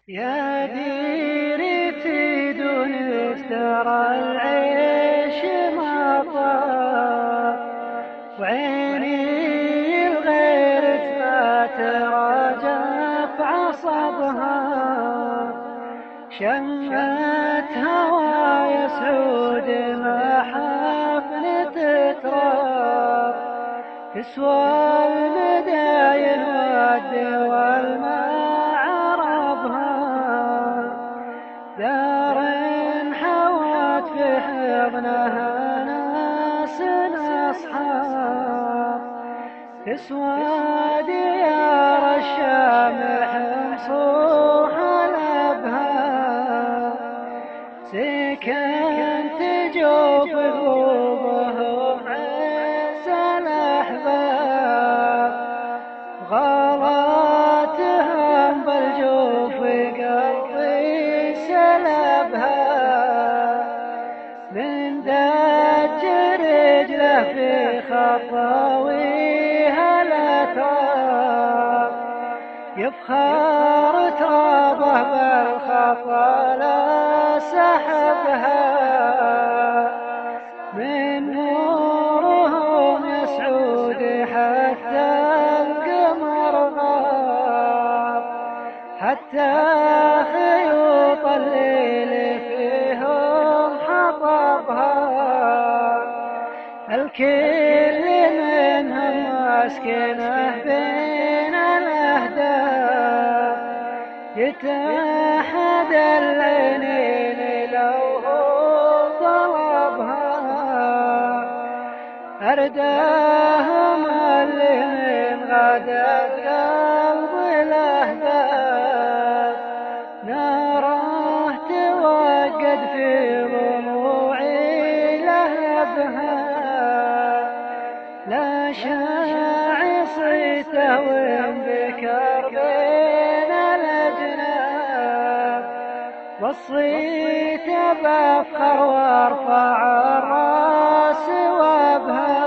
يا ديرتي دون ترى العيش ما طاب، وعيني الغير ثبات راجف عصبها. شمت هواي سعود ما حفلة تراب، تسوى المداين والد والمعربها. دار حوت في حضنها ناس أصحاب، تسوى ديار الشام حمص وحلبها. سكنت جوف قلوبهم عز الأحباب، غلاتهم بالجوف قلبي سلبها. من دج رجله في خطاويها الأتراب، يفخر ترابه بالخطا لا سحبها. من نورهم يسعود حتى القمر غاب، حتى خيوط الليل فيهم حطبها. الكل منهم مسكنه بين الأهداف، يتحد العينين لو هو طلبها. أرداهم اللي من غدت قلب الأهداف، ناره توقد في ضلوعي لهبها. لا شاعي صيته وانذكر بين الأجناب، وصيت بفخر وارفع الراس وابها.